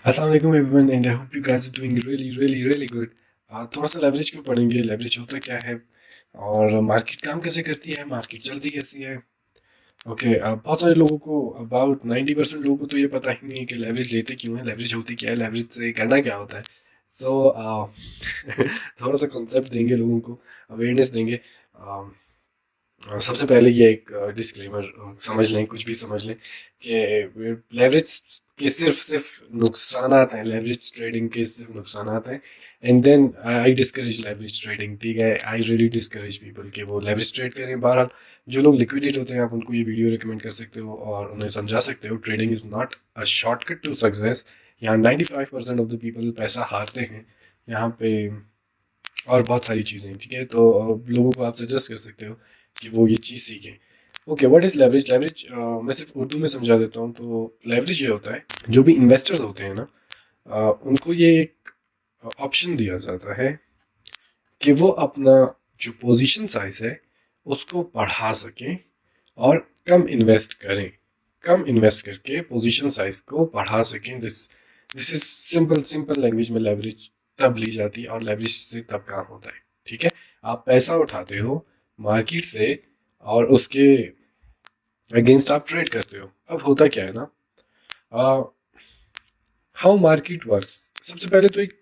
अस्सलाम वालेकुम everyone and I hope you guys are doing really good. थोड़ा सा लेवरेज क्यों पढ़ेंगे, लेवरेज होता क्या है और मार्केट काम कैसे करती है, मार्केट चलती कैसी है। ओके, बहुत सारे लोगों को, अबाउट 90% लोगों को तो ये पता ही नहीं है कि लेवरेज लेते क्यों है, लेवरेज होती क्या है, लेवरेज से करना क्या होता है। सो थोड़ा सा कॉन्सेप्ट देंगे लोगों को, अवेयरनेस देंगे। सबसे पहले ये एक डिस्क्लेमर समझ लें, कुछ भी समझ लें कि लेवरेज के सिर्फ नुकसानात हैं, लेवरेज ट्रेडिंग के सिर्फ नुकसानात हैं। And then I discourage leverage trading, ठीक है। आई रियली डिस्करेज पीपल कि वो लेवरेज ट्रेड करें। बहरहाल जो लोग लिक्विडेट होते हैं, आप उनको ये वीडियो रिकमेंड कर सकते हो और उन्हें समझा सकते हो trading is not a shortcut to success. यहाँ 95% ऑफ द पीपल पैसा हारते हैं यहाँ पे, और बहुत सारी चीज़ें, ठीक है। तो लोगों को आप सजेस्ट कर सकते हो कि वो ये चीज़ सीखें। Okay, what is leverage? Leverage मैं सिर्फ उर्दू में समझा देता हूँ। तो लेवरेज ये होता है, जो भी इन्वेस्टर्स होते हैं ना, उनको ये एक ऑप्शन दिया जाता है कि वो अपना जो पोजीशन साइज है उसको बढ़ा सकें और कम इन्वेस्ट करें, कम इन्वेस्ट करके पोजीशन साइज को बढ़ा सकें। This this is simple simple language में लेवरेज तब ली जाती है और लेवरेज से तब काम होता है, ठीक है। आप पैसा उठाते हो मार्केट से और उसके अगेंस्ट आप ट्रेड करते हो। अब होता क्या है ना, हाउ मार्केट वर्क्स। सबसे पहले तो एक,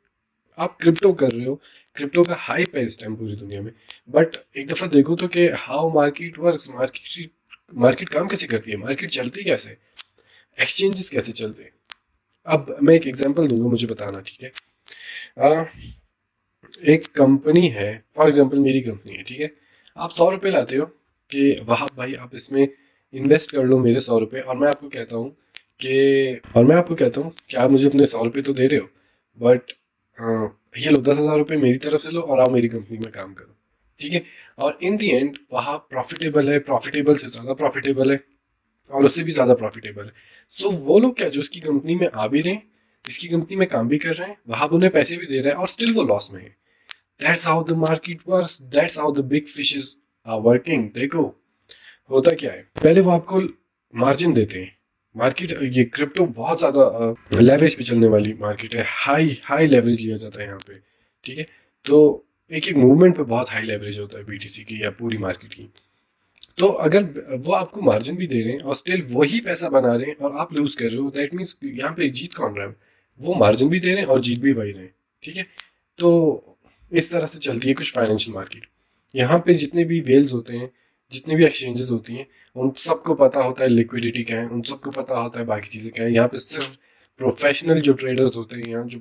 आप क्रिप्टो कर रहे हो, क्रिप्टो का हाइप है इस टाइम पूरी दुनिया में। बट एक दफ़ा देखो तो कि हाउ मार्केट वर्क्स, मार्केट काम कैसे करती है, मार्केट चलती कैसे, एक्सचेंजेस कैसे चलते हैं। अब मैं एक एग्जांपल दूंगा, मुझे बताना, ठीक है। अ, एक कंपनी है, फॉर एग्जांपल मेरी कंपनी है, ठीक है। आप 100 रुपये लाते हो कि वाह भाई आप इसमें इन्वेस्ट कर लो मेरे 100 रुपये, और मैं आपको कहता हूँ कि आप मुझे अपने 100 रुपये तो दे रहे हो, बट ये लो 10,000 रुपये मेरी तरफ से लो और आओ मेरी कंपनी में काम करो, ठीक है। और इन दी एंड वहाँ प्रॉफिटेबल है, प्रॉफिटेबल से ज़्यादा प्रॉफिटेबल है और उससे भी ज़्यादा प्रॉफिटेबल है। सो वो लोग क्या, जो इसकी कंपनी में आ भी रहे हैं, इसकी कंपनी में काम भी कर रहे हैं, वहाँ उन्हें पैसे भी दे रहे हैं और स्टिल वो लॉस में है। That's how the market works, that's how the big fishes are working. देखो होता क्या है, पहले वो आपको मार्जिन देते हैं। मार्केट, ये क्रिप्टो बहुत ज़्यादा लेवरेज पे चलने वाली मार्केट है, हाई हाई लेवरेज लिया जाता है यहाँ पे, ठीक है। तो एक एक मूवमेंट पे बहुत हाई लेवरेज होता है बीटीसी की या पूरी मार्केट की। तो अगर वो आपको मार्जिन भी दे रहे हैं और स्टिल वही पैसा बना रहे हैं और आप लूज कर रहे हो, दैट मीन्स यहाँ पे जीत कौन रहा है? वो मार्जिन भी दे रहे हैं और जीत भी वही रहे हैं, ठीक है। तो इस तरह से चलती है कुछ फाइनेंशियल मार्केट। यहाँ पे जितने भी वेल्स होते हैं, जितने भी एक्सचेंजेस होती हैं, उन सबको पता होता है लिक्विडिटी क्या है, उन सबको पता होता है बाकी चीज़ें क्या है। यहाँ पे सिर्फ प्रोफेशनल जो ट्रेडर्स होते हैं, यहाँ जो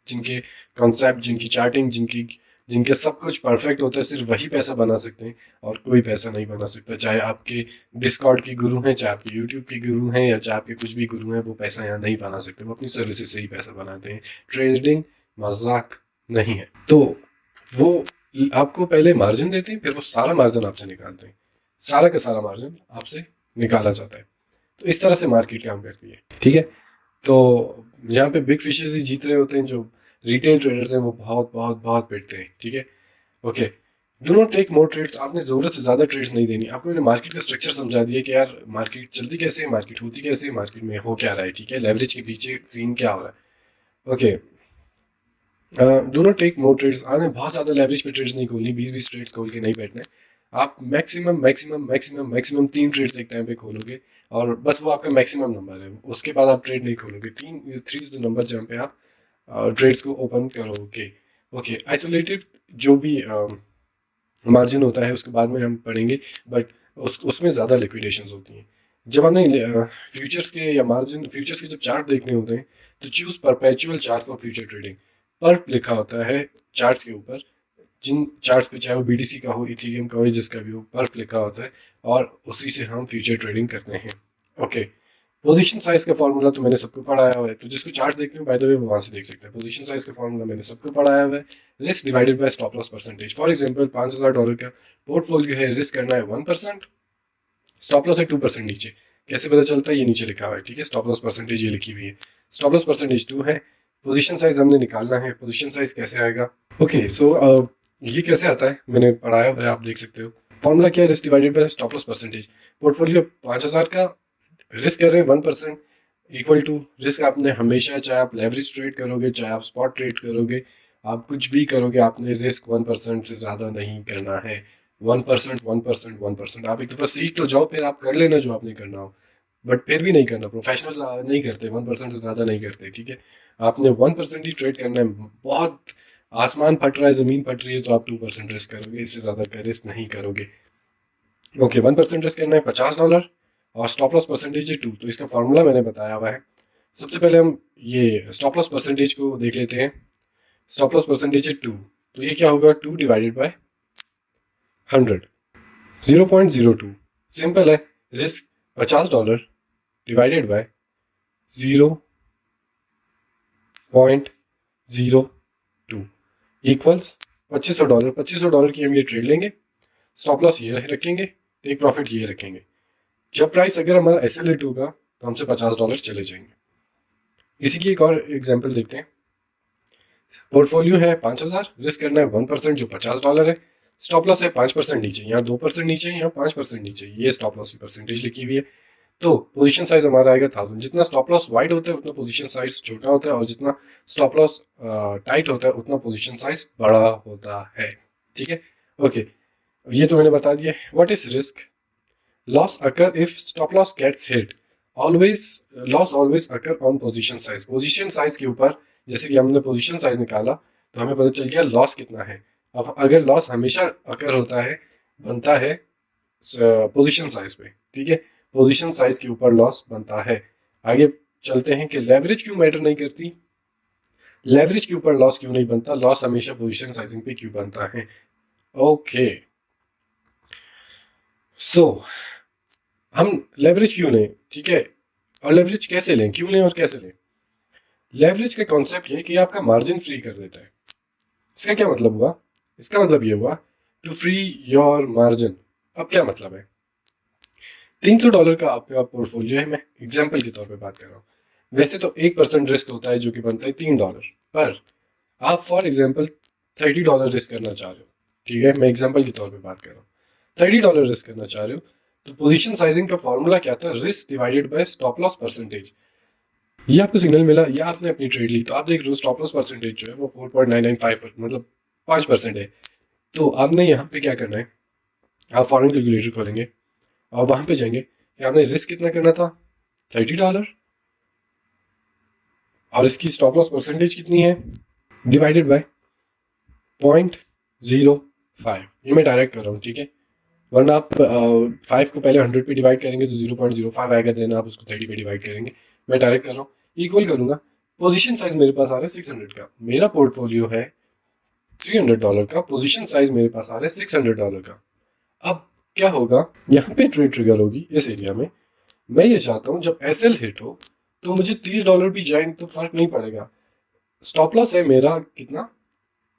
जिनके कॉन्सेप्ट, जिनकी चार्टिंग, जिनकी जिनके सब कुछ परफेक्ट होता है, सिर्फ वही पैसा बना सकते हैं और कोई पैसा नहीं बना सकता। चाहे आपके डिस्कॉर्ड के गुरु हैं, चाहे आपके यूट्यूब के गुरु हैं, या चाहे आपके कुछ भी गुरु हैं, वो पैसा यहाँ नहीं बना सकते। वो अपनी सर्विसेज से ही पैसा बनाते हैं। ट्रेडिंग मजाक नहीं है। तो वो आपको पहले मार्जिन देते हैं, फिर वो सारा मार्जिन आपसे निकालते हैं, सारा का सारा मार्जिन आपसे निकाला जाता है। तो इस तरह से मार्केट काम करती है, ठीक है। तो यहाँ पे बिग फिशेस ही जीत रहे होते हैं, जो रिटेल ट्रेडर्स हैं वो बहुत बहुत बहुत पिटते हैं, ठीक है। Okay, do not take more trades. आपने ज़रूरत से ज़्यादा ट्रेड्स नहीं देनी। आपको मैंने मार्केट का स्ट्रक्चर समझा दिया कि यार मार्केट चलती कैसे है, मार्केट होती कैसे है, मार्केट में हो क्या रहा है, ठीक है, लेवरेज के पीछे सीन क्या हो रहा है। Okay, do not take more trades. आपने बहुत ज़्यादा लेवरेज पे ट्रेड्स नहीं खोलनी, 20-20 ट्रेड्स खोल के नहीं बैठना है। आप maximum maximum maximum maximum 3 trades एक टाइम पे खोलोगे और बस वो आपका मैक्सिमम नंबर है। उसके बाद आप ट्रेड नहीं खोलोगे। 3 इज द नंबर जहाँ पे आप ट्रेड्स को ओपन करोगे। ओके, आइसोलेटेड जो भी मार्जिन होता है उसके बाद में हम पढ़ेंगे, बट उसमें ज़्यादा लिक्विडेशंस होती हैं। जब हमने फ्यूचर्स के या मार्जिन फ्यूचर्स के जब चार्ट देखने होते हैं, तो choose perpetual chart for future trading. Pulp लिखा होता है चार्ट्स के ऊपर, जिन चार्ट्स पे, चाहे वो बीटीसी का हो, इथेरियम का हो, जिसका भी हो, पर्प लिखा होता है और उसी से हम फ्यूचर ट्रेडिंग करते हैं। ओके, पोजीशन साइज का फॉर्मूला तो मैंने सबको पढ़ाया हुआ है, तो जिसको चार्ट देखने हो बाय द वे वो वहाँ से देख सकते हैं। पोजीशन साइज का फॉर्मूला मैंने सबको पढ़ाया हुआ है। Risk divided by stop loss percentage. For example $5,000 का पोर्टफोलियो है, रिस्क करना है 1%, स्टॉप लॉस है 2% नीचे। कैसे पता चलता है? ये नीचे लिखा हुआ है, ठीक है। स्टॉप लॉस परसेंटेज ये लिखी हुई है, स्टॉप लॉस परसेंटेज 2 है। पोजीशन साइज हमने निकालना है, पोजीशन साइज कैसे आएगा? ओके, सो ये कैसे आता है मैंने पढ़ाया हुआ है, आप देख सकते हो। फॉर्मूला क्या है? Risk divided by stop loss percentage. Portfolio 5,000 का, रिस्क कर रहे हैं 1%, इक्वल टू रिस्क आपने हमेशा, चाहे आप लेवरेज ट्रेड करोगे चाहे आप स्पॉट ट्रेड करोगे, आप कुछ भी करोगे, आपने रिस्क 1% से ज़्यादा नहीं करना है। 1%, 1%, 1%। आप एक दफ़ा सीख तो जाओ, फिर आप कर लेना जो आपने करना हो, बट फिर भी नहीं करना। प्रोफेशनल्स नहीं करते, 1% से ज़्यादा नहीं करते, ठीक है। आपने 1% ही ट्रेड करना है। बहुत आसमान फट रहा है, ज़मीन फट रही है, तो आप 2% रिस्क करोगे, इससे ज़्यादा का रिस्क नहीं करोगे। ओके, 1% रिस्क करना है $50 और स्टॉप लॉस परसेंटेज है 2। तो इसका फॉर्मूला मैंने बताया हुआ है। सबसे पहले हम ये स्टॉप लॉस परसेंटेज को देख लेते हैं। स्टॉप लॉस परसेंटेज है 2, तो ये क्या होगा, 2 डिवाइडेड बाय 100, 0.02। सिंपल है। Risk $50 divided by 0.02 equals $2500। $2500 की हम ये ट्रेड लेंगे, स्टॉप लॉस ये रखेंगे, टेक प्रॉफिट ये रखेंगे। जब प्राइस अगर हमारा ऐसे होगा तो हमसे $50 चले जाएंगे। इसी की एक और एग्जांपल देखते हैं। पोर्टफोलियो है 5000, रिस्क करना है 1% जो $50 है। स्टॉप लॉस है 5% नीचे, यहाँ 2% नीचे, यहाँ 5% नीचे, ये स्टॉप लॉस की परसेंटेज लिखी हुई है। तो पोजीशन साइज हमारा आएगा 1000। जितना स्टॉप लॉस वाइड होता है उतना पोजीशन साइज छोटा होता है, और जितना स्टॉप लॉस टाइट होता है उतना पोजीशन साइज बड़ा होता है, ठीक है। ओके, ये तो मैंने बता दिया। What is risk? Loss occur if stop loss gets hit. Always loss always occur on position size. Position size के ऊपर, जैसे कि हमने पोजीशन साइज निकाला तो हमें पता चल गया लॉस कितना है। अब अगर लॉस हमेशा अकर होता है, बनता है पोजीशन साइज पे, ठीक है, पोजीशन साइज के ऊपर लॉस बनता है। आगे चलते हैं कि लेवरेज क्यों मैटर नहीं करती, लेवरेज के ऊपर लॉस क्यों नहीं बनता, लॉस हमेशा पोजीशन साइजिंग पे क्यों बनता है। ओके, सो हम लेवरेज क्यों लें, ठीक है, और लेवरेज कैसे लें, क्यों लें और कैसे लें। लेवरेज का कॉन्सेप्ट ये कि आपका मार्जिन फ्री कर देता है। इसका क्या मतलब हुआ? इसका मतलब ये हुआ टू फ्री योर मार्जिन। अब क्या मतलब है? $300 का आपका पोर्टफोलियो है, मैं एग्जाम्पल के तौर पे बात कर रहा हूँ। वैसे तो 1% रिस्क होता है जो कि बनता है $3, पर आप फॉर एग्जाम्पल $30 रिस्क करना चाह रहे हो, ठीक है, मैं एग्जाम्पल के तौर पे बात कर रहा हूँ। $30 रिस्क करना चाह रहे हो, तो पोजीशन साइजिंग का फॉर्मूला क्या था, risk divided by stop loss percentage. ये आपको सिग्नल मिला या आपने अपनी ट्रेड ली, तो आप देख रहे हो स्टॉप लॉस परसेंटेज जो है वो 4.995 मतलब 5% है। तो आपने यहाँ पे क्या करना है, आप फॉरेन कैलकुलेटर खोलेंगे और वहां पे जाएंगे कि आपने रिस्क कितना करना था, $30, और इसकी स्टॉप लॉस परसेंटेज कितनी है, डिवाइडेड बाय 0.05। ये मैं डायरेक्ट कर रहा हूँ, ठीक है, वरना आप 5 को पहले 100 पे डिवाइड करेंगे तो 0.05 आएगा, देन आप उसको 30 पे डिवाइड करेंगे। मैं डायरेक्ट कर रहा हूँ, इक्वल करूंगा। पोजीशन साइज मेरे पास आ रहा है 600 का, मेरा पोर्टफोलियो है $300 का, पोजीशन साइज मेरे पास आ रहा है $600 का। अब क्या होगा, यहाँ पे ट्रेड ट्रिगर होगी इस एरिया में। मैं ये चाहता हूँ जब एसएल हिट हो तो मुझे $30 भी जाए तो फर्क नहीं पड़ेगा। स्टॉप लॉस है मेरा कितना,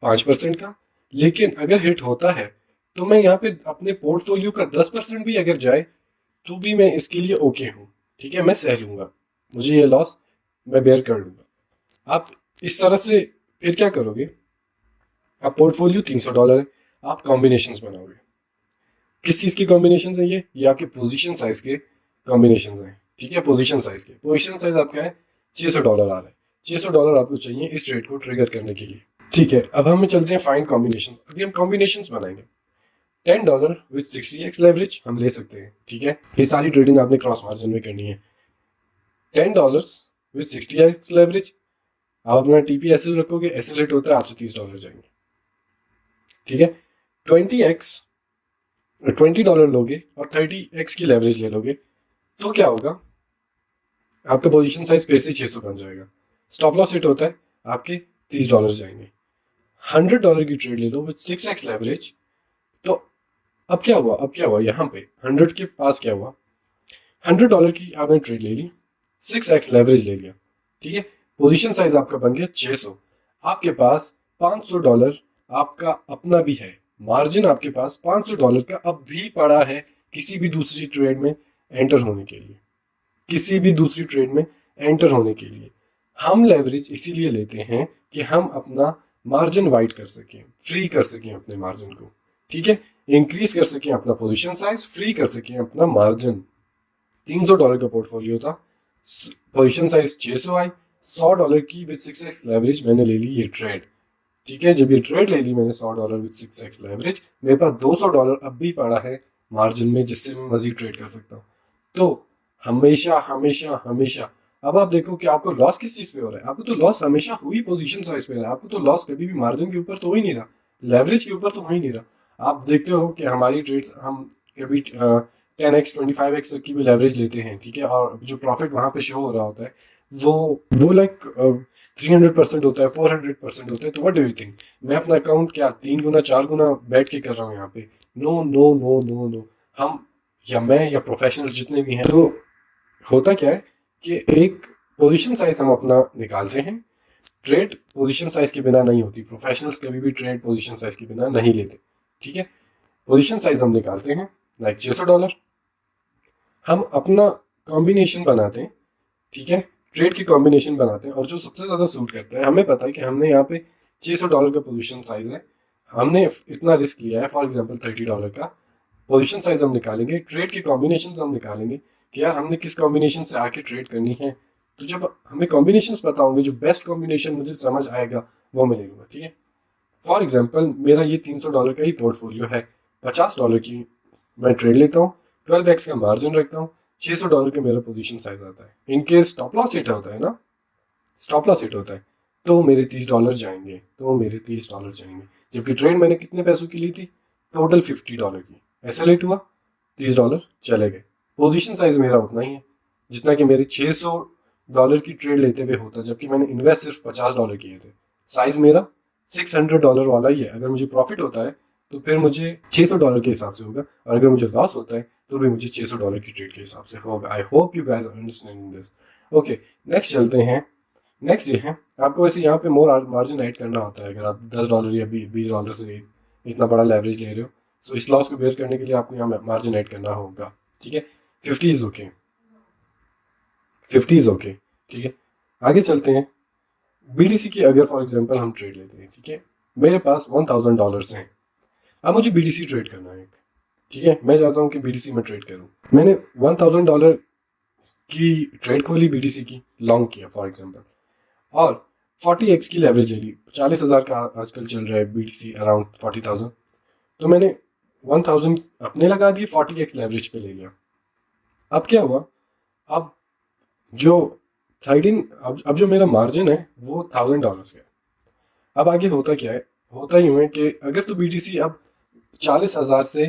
5% का, लेकिन अगर हिट होता है तो मैं यहाँ पे अपने पोर्टफोलियो का 10% भी अगर जाए तो भी मैं इसके लिए ओके हूँ, ठीक है, मैं सह लूंगा, मुझे ये लॉस मैं बेयर कर लूंगा। आप इस तरह से फिर क्या करोगे, आप पोर्टफोलियो $300 है, आप कॉम्बिनेशंस बनाओगे। किस चीज़ की कॉम्बिनेशन है ये आपके पोजीशन साइज के कॉम्बिनेशन हैं, ठीक है। पोजीशन साइज आपका है $600 आ रहा है, $600 आपको चाहिए इस ट्रेड को ट्रिगर करने के लिए, ठीक है। अब हम चलते हैं फाइंड कॉम्बिनेशन। अभी हम कॉम्बिनेशन बनाएंगे। $10 विथ 60x लेवरेज हम ले सकते हैं, ठीक है, ये सारी ट्रेडिंग आपने क्रॉस मार्जिन में करनी है। $10 विथ 60x लेवरेज, आप अपना टीपी एसएल रखोगे, एसएल हिट होता है आपसे $30 जाएंगे, ठीक है। $20 लोगे और 30x की लेवरेज ले लोगे तो क्या होगा, आपका पोजीशन साइज फिर से 600 बन जाएगा। स्टॉप लॉस हिट होता है, आपके $30 जाएंगे। $100 की ट्रेड ले लो विद 6x लेवरेज, तो अब क्या हुआ, यहाँ पे 100 के पास क्या हुआ, $100 की आपने ट्रेड ले ली, 6x लेवरेज ले लिया, ठीक है, पोजीशन साइज आपका बन गया 600। आपके पास $500 आपका अपना भी है, मार्जिन आपके पास $500 का अब भी पड़ा है किसी भी दूसरी ट्रेड में एंटर होने के लिए, किसी भी दूसरी ट्रेड में एंटर होने के लिए। हम लेवरेज इसीलिए लेते हैं कि हम अपना मार्जिन वाइड कर सकें, फ्री कर सकें अपने मार्जिन को, ठीक है, इंक्रीज कर सकें अपना पोजीशन साइज, फ्री कर सकें अपना मार्जिन। $300 का पोर्टफोलियो था, पोजीशन साइज 600 आई, $100 की विद 6x लेवरेज मैंने ले ली ये ट्रेड। ठीक है, जब ये ट्रेड ले ली मैंने $100 विद 6x लेवरेज, मेरे पास $200 अब भी पड़ा है मार्जिन में जिससे मैं मजीद ट्रेड कर सकता हूँ। तो हमेशा हमेशा हमेशा, अब आप देखो कि आपको लॉस किस चीज पे हो रहा है, आपको तो लॉस हमेशा हुई पोजीशन साइज पे रहा है, आपको तो लॉस कभी भी मार्जिन के ऊपर तो हो ही नहीं रहा, लेवरेज के ऊपर तो हो ही नहीं रहा। आप देखते हो कि हमारी ट्रेड्स हम कभी 10x 25x तक की भी लेवरेज लेते हैं, ठीक है, और जो प्रॉफिट वहां पे शो हो रहा होता है वो लाइक 300% होता है, 400% होता है। तो व्हाट डू यू थिंक, मैं अपना अकाउंट क्या 3 गुना 4 गुना बैठ के कर रहा हूँ यहाँ पे? No no no no no. हम या मैं या प्रोफेशनल जितने भी हैं, तो होता क्या है कि एक पोजीशन साइज हम अपना निकालते हैं। ट्रेड पोजीशन साइज के बिना नहीं होती, प्रोफेशनल्स कभी भी ट्रेड पोजीशन साइज के बिना नहीं लेते। ठीक है, पोजीशन साइज हम निकालते हैं लाइक $600, हम अपना कॉम्बिनेशन बनाते हैं। ठीक है, ट्रेड की कॉम्बिनेशन बनाते हैं और जो सबसे ज़्यादा सूट करता है, हमें पता है कि हमने यहाँ पे $600 का पोजीशन साइज है, हमने इतना रिस्क लिया है, फॉर एग्जांपल $30 का पोजीशन साइज हम निकालेंगे, ट्रेड के कॉम्बिनेशन हम निकालेंगे कि यार हमने किस कॉम्बिनेशन से आके ट्रेड करनी है। तो जब हमें कॉम्बिनेशंस पता होंगे, जो बेस्ट कॉम्बिनेशन मुझे समझ आएगा वो मैं ले लूँगा। ठीक है, फॉर एग्जांपल मेरा ये $300 का ही पोर्टफोलियो है, $50 की मैं ट्रेड लेता हूँ, 12x का मार्जिन रखता हूँ, $600 का मेरा पोजीशन साइज आता है। इनकेस स्टॉप लॉस हिट होता है ना, स्टॉप लॉस हिट होता है, तो मेरे $30 जाएंगे, जबकि ट्रेड मैंने कितने पैसों की ली थी, टोटल $50 की, ऐसा लेट हुआ, $30 चले गए। पोजीशन साइज मेरा उतना ही है जितना कि मेरे $600 की ट्रेड लेते हुए होता, जबकि मैंने इन्वेस्ट सिर्फ $50 किए थे। साइज मेरा $600 वाला ही है। अगर मुझे प्रॉफिट होता है तो फिर मुझे $600 के हिसाब से होगा, और अगर मुझे लॉस होता है तो भी मुझे $600 की ट्रेड के हिसाब से होगा। I hope you guys are understanding this. Okay, next चलते हैं। नेक्स्ट ये है, आपको वैसे यहाँ पे मोर मार्जिन ऐड करना होता है। अगर आप $10 या $20 से इतना बड़ा लेवरेज ले रहे हो, तो इस लॉस को बेयर करने के लिए आपको यहाँ मार्जिन ऐड करना होगा। ठीक है, 50 इज ओके, 50 इज ओके। ठीक है, आगे चलते हैं। बीडीसी की अगर फॉर एग्जांपल हम ट्रेड लेते हैं, ठीक है, मेरे पास $1000 हैं, अब मुझे बीडीसी ट्रेड करना है। ठीक है, मैं चाहता हूँ कि बीडीसी में ट्रेड करूँ। मैंने $1000 की ट्रेड खोली, बीडीसी की लॉन्ग किया फॉर एग्जांपल, और 40x की लेवरेज ले ली। 40,000 का आजकल चल रहा है बीडीसी, अराउंड 40,000। तो मैंने 1000 अपने लगा दिए, 40x लेवरेज पे ले लिया। अब क्या हुआ, अब जो 13 अब जो मेरा मार्जिन है वो $1000 का है। अब आगे होता क्या है, होता यूँ है कि अगर तो बीटीसी अब 40,000 से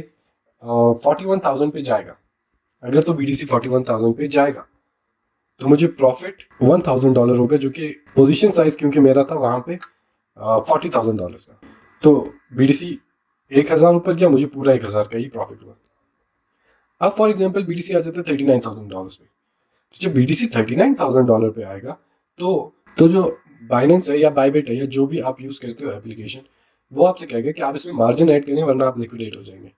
41,000 पे जाएगा, अगर तो बीटीसी 41,000 पे जाएगा तो मुझे प्रॉफिट $1,000 होगा, जो कि पोजीशन साइज क्योंकि मेरा था वहाँ पे $40,000 का। तो बीटीसी 1,000 ऊपर गया, मुझे पूरा 1,000 का ही प्रॉफिट हुआ। अब फॉर एग्जाम्पल बीटीसी आ जाता है $39,000 पे। तो जब बीटीसी $39,000 पे आएगा तो जो बाइनेंस है या बायबिट है या जो भी आप यूज़ करते हो एप्लीकेशन, वो आपसे कहेगा कि आप इसमें मार्जिन ऐड करें वरना आप लिक्विडेट हो जाएंगे,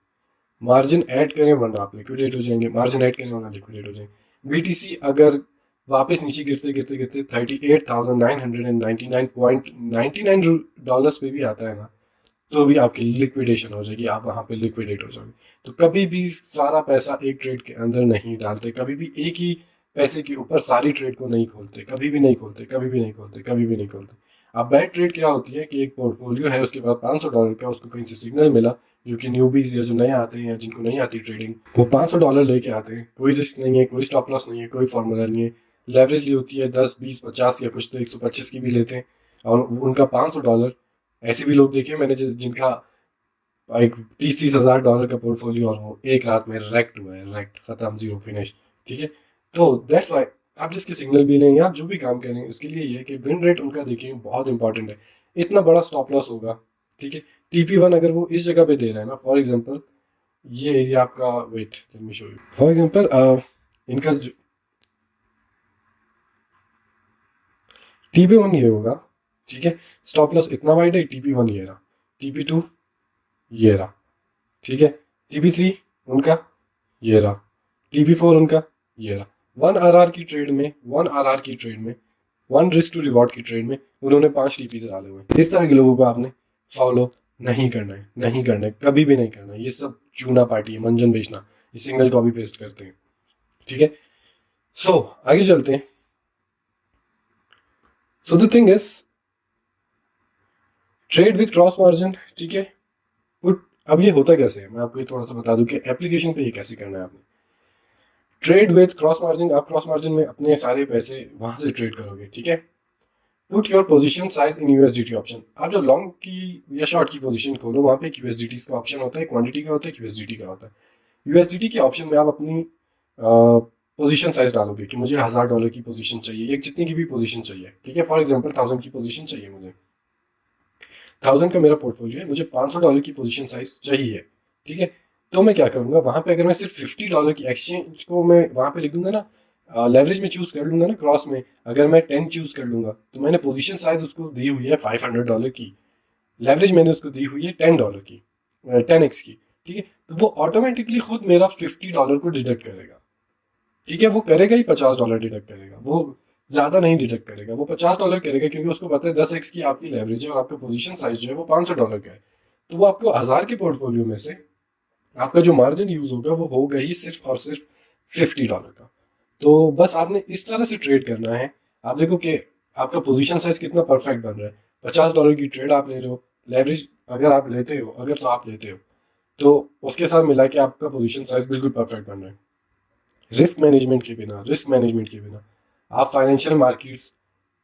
मार्जिन ऐड करें वरना आप लिक्विडेट हो जाएंगे, मार्जिन ऐड करें वरना लिक्विडेट हो जाएंगे। बीटीसी अगर वापस नीचे गिरते गिरते गिरते $38,999.99 पे भी आता है ना, तो भी आपकी लिक्विडेशन हो जाएगी, आप वहाँ पे लिक्विडेट हो जाओगे। तो कभी भी सारा पैसा एक ट्रेड के अंदर नहीं डालते, कभी भी एक ही पैसे के ऊपर सारी ट्रेड को नहीं खोलते, कभी भी नहीं खोलते, कभी भी नहीं खोलते, कभी भी नहीं खोलते। अब बैड ट्रेड क्या होती है कि एक पोर्टफोलियो है, उसके बाद $500 का, उसको कहीं से सिग्नल मिला, जो कि न्यूबीज या जो नए आते हैं, जिनको नहीं आती ट्रेडिंग, वो $500 लेके आते हैं, कोई रिस्क नहीं है, कोई स्टॉप लॉस नहीं है, कोई फॉर्मूला नहीं है, लेवरेज ली होती है 10, 20, 50 या कुछ तो 125 की भी लेते हैं, और उनका $500। ऐसे भी लोग देखे मैंने जिनका एक 30,000 का पोर्टफोलियो और वो एक रात में रेक्ट हुआ है, रेक्ट, खत्म, जीरो, फिनिश। ठीक है, तो दैट्स वाई आप जिसके सिग्नल भी लें या आप जो भी काम करें, उसके लिए ये है कि विन रेट उनका देखें, बहुत इंपॉर्टेंट है। इतना बड़ा स्टॉप लॉस होगा, ठीक है, TP1 अगर वो इस जगह पे दे रहा है ना, फॉर एग्जांपल ये एरिया आपका, wait let me show you, for example इनका TP1 ये होगा, ठीक है, स्टॉप लॉस इतना वाइड है, TP1 ये रहा, TP2 ये रहा, ठीक है, TP3 उनका ये रहा, TP4 उनका ये रहा। 1 RR की ट्रेड में, 1 RR की ट्रेड में, 1 रिस्क टू रिवॉर्ड की ट्रेड में उन्होंने 5 TPs डाले हुए हैं। इस तरह के लोगों को आपने फॉलो नहीं करना है, नहीं करना है, कभी भी नहीं करना है। ये सब चूना पार्टी है, मंजन बेचना, ये सिंगल कॉपी पेस्ट करते हैं। ठीक है, सो आगे चलते हैं। So the thing is trade with cross margin, ठीक है। पुट, अब ये होता कैसे है मैं आपको ये थोड़ा सा बता दूं कि एप्लीकेशन पे ये कैसे करना है आपने। ट्रेड विथ क्रॉस मार्जिन, आप क्रॉस मार्जिन में अपने सारे पैसे वहां से ट्रेड करोगे, ठीक है। Put your position size in USDT option. आप जब लॉन्ग की या शॉर्ट की पोजीशन खोलो वहां पे एक यूएसडीटी का ऑप्शन होता है, क्वांटिटी का होता है, यूएसडीटी का होता है। यूएसडीटी के ऑप्शन में आप अपनी पोजीशन साइज डालोगे कि मुझे $1000 की पोजीशन चाहिए, एक जितनी की भी पोजीशन चाहिए, ठीक है। फॉर एग्जांपल 1000 की पोजीशन चाहिए मुझे, 1000 का मेरा पोर्टफोलियो है, मुझे $500 की पोजीशन साइज चाहिए, ठीक है। तो मैं क्या करूंगा वहां पे, अगर मैं सिर्फ $50 की एक्सचेंज को मैं वहां पे लिख दूंगा ना, लेवरेज में चूज कर लूंगा ना क्रॉस में, अगर मैं 10 चूज कर लूंगा तो मैंने पोजीशन साइज उसको दी हुई है $500 की, लेवरेज मैंने उसको दी हुई है $10 की, 10x की, ठीक है। तो वो ऑटोमेटिकली खुद मेरा $50 को डिडक्ट करेगा, ठीक है। वो करेगा ही $50 डिडक्ट करेगा, वो ज्यादा नहीं डिडक्ट करेगा, वो $50 करेगा, क्योंकि उसको पता है 10x की आपकी लेवरेज है और आपका पोजीशन साइज जो है वो $500 का है। तो वो आपको 1000 के पोर्टफोलियो में से आपका जो मार्जिन यूज होगा वो होगा ही सिर्फ और सिर्फ $50 का। तो बस आपने इस तरह से ट्रेड करना है। आप देखो कि आपका पोजीशन साइज कितना परफेक्ट बन रहा है। $50 की ट्रेड आप ले रहे हो, लेवरेज अगर आप लेते हो, अगर तो आप लेते हो तो उसके साथ मिला के आपका पोजीशन साइज बिल्कुल परफेक्ट बन रहा है। रिस्क मैनेजमेंट के बिना आप फाइनेंशियल मार्केट्स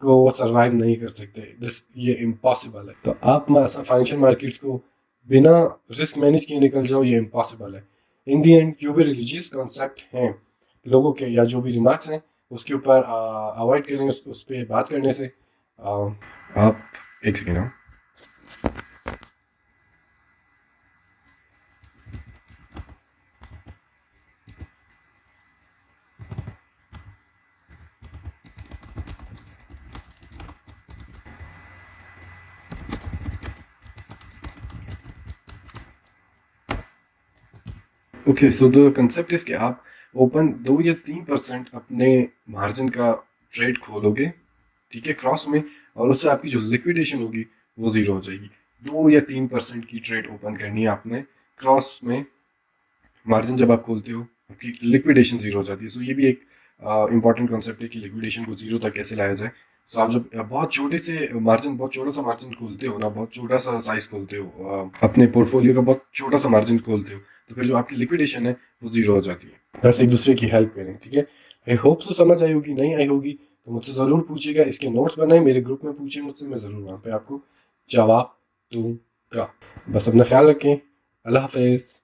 को सरवाइव नहीं कर सकते, दिस ये इम्पॉसिबल है। तो आप फाइनेंशियल मार्केट्स को बिना रिस्क मैनेज किए निकल जाओ, ये इम्पॉसिबल है। इन दी एंड जो भी रिलीजियस कॉन्सेप्ट हैं लोगों के या जो भी रिमार्क्स हैं उसके ऊपर अवॉइड करें, उस पर बात करने से। आप एक सेकेंड हाँ। Okay, so the concept is कि आप ओपन 2 या 3% अपने मार्जिन का ट्रेड खोलोगे, ठीक है, क्रॉस में, और उससे आपकी जो लिक्विडेशन होगी वो जीरो हो जाएगी। 2 या 3% की ट्रेड ओपन करनी है आपने क्रॉस में। मार्जिन जब आप खोलते हो आपकी लिक्विडेशन जीरो हो जाती है। सो ये भी एक इंपॉर्टेंट कॉन्सेप्ट है कि लिक्विडेशन को जीरो तक कैसे लाया जाए। सो आप जब बहुत छोटे से मार्जिन, बहुत छोटा सा मार्जिन खोलते हो ना, बहुत छोटा सा साइज खोलते हो, अपने पोर्टफोलियो का बहुत छोटा सा मार्जिन खोलते हो, तो फिर जो आपकी लिक्विडेशन है वो जीरो हो जाती है। बस एक दूसरे की हेल्प करें, ठीक है। आई होप सो समझ आई होगी, नहीं आई होगी तो मुझसे ज़रूर पूछिएगा, इसके नोट्स बनाए मेरे ग्रुप में पूछिए मुझसे, मैं ज़रूर वहाँ पे आपको जवाब दूंगा। बस अपना ख्याल रखें। अल्लाह हाफिज़।